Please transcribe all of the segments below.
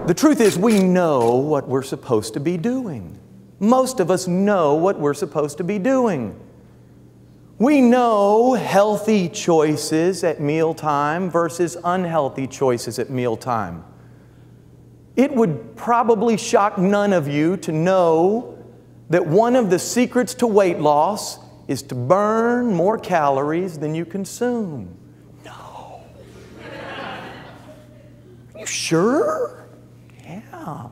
The truth is, we know what we're supposed to be doing. Most of us know what we're supposed to be doing. We know healthy choices at mealtime versus unhealthy choices at mealtime. It would probably shock none of you to know that one of the secrets to weight loss is to burn more calories than you consume. No. You sure? Yeah.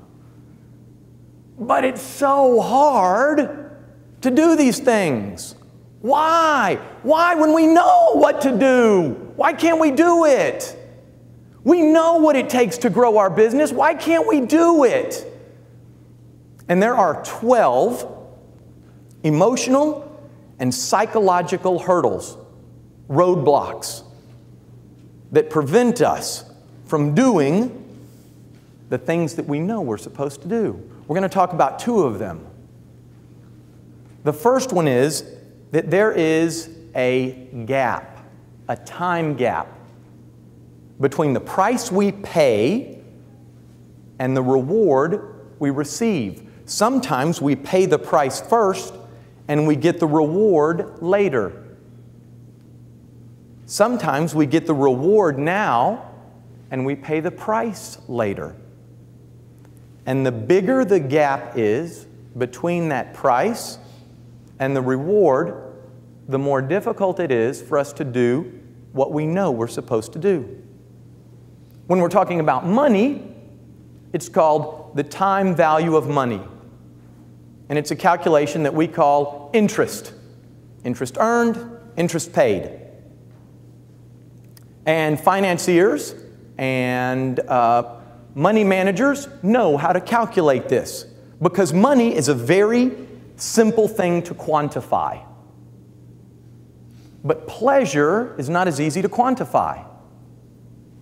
But it's so hard to do these things. Why? Why when we know what to do? Why can't we do it? We know what it takes to grow our business. Why can't we do it? And there are 12 emotional and psychological hurdles, roadblocks, that prevent us from doing the things that we know we're supposed to do. We're going to talk about 2 of them. The first one is that there is a gap, a time gap, between the price we pay and the reward we receive. Sometimes we pay the price first and we get the reward later. Sometimes we get the reward now and we pay the price later. And the bigger the gap is between that price and the reward, the more difficult it is for us to do what we know we're supposed to do. When we're talking about money, it's called the time value of money. And it's a calculation that we call interest. Interest earned, interest paid. And financiers and money managers know how to calculate this, because money is a very simple thing to quantify. But pleasure is not as easy to quantify.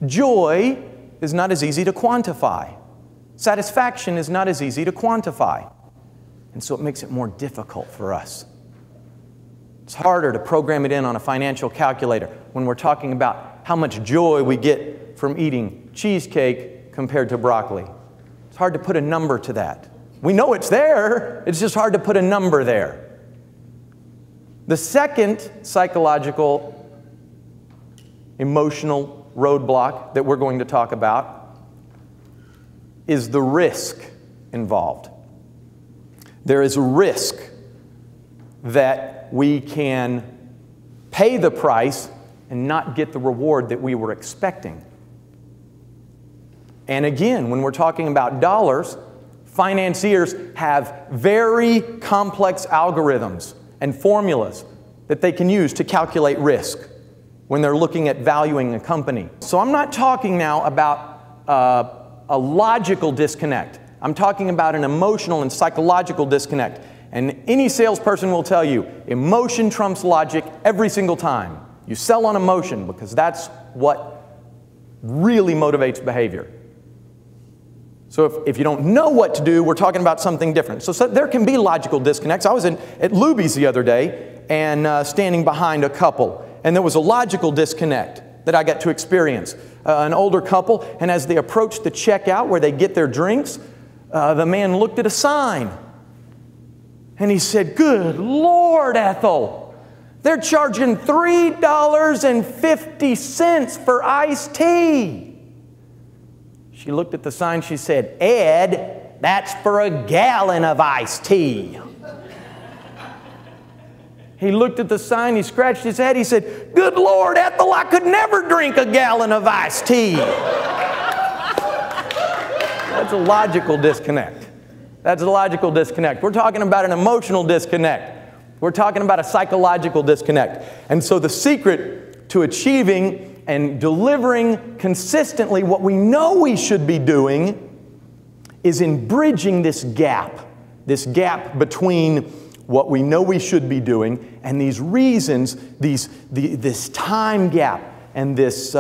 Joy is not as easy to quantify. Satisfaction is not as easy to quantify. And so it makes it more difficult for us. It's harder to program it in on a financial calculator when we're talking about how much joy we get from eating cheesecake compared to broccoli. It's hard to put a number to that. We know it's there, it's just hard to put a number there. The second psychological, emotional roadblock that we're going to talk about is the risk involved. There is a risk that we can pay the price and not get the reward that we were expecting. And again, when we're talking about dollars, financiers have very complex algorithms and formulas that they can use to calculate risk when they're looking at valuing a company. So I'm not talking now about a logical disconnect. I'm talking about an emotional and psychological disconnect. And any salesperson will tell you, emotion trumps logic every single time. You sell on emotion because that's what really motivates behavior. So if you don't know what to do, we're talking about something different. So there can be logical disconnects. I was at Luby's the other day and standing behind a couple, and there was a logical disconnect that I got to experience. An older couple, and as they approached the checkout where they get their drinks, the man looked at a sign and he said, "Good Lord, Ethel, they're charging $3.50 for iced tea." She looked at the sign, she said, "Ed, that's for a gallon of iced tea." He looked at the sign, he scratched his head, he said, "Good Lord, Ethel, I could never drink a gallon of iced tea." That's a logical disconnect. That's a logical disconnect. We're talking about an emotional disconnect. We're talking about a psychological disconnect. And so the secret to achieving and delivering consistently what we know we should be doing is in bridging this gap between what we know we should be doing and these reasons, this time gap and this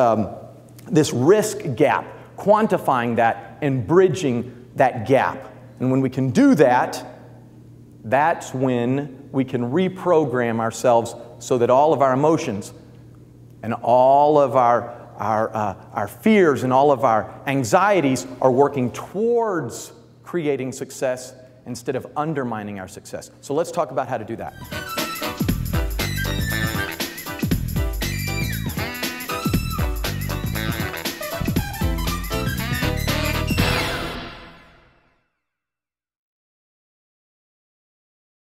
risk gap, quantifying that and bridging that gap. And when we can do that, that's when we can reprogram ourselves so that all of our emotions and all of our our fears and all of our anxieties are working towards creating success instead of undermining our success. So let's talk about how to do that.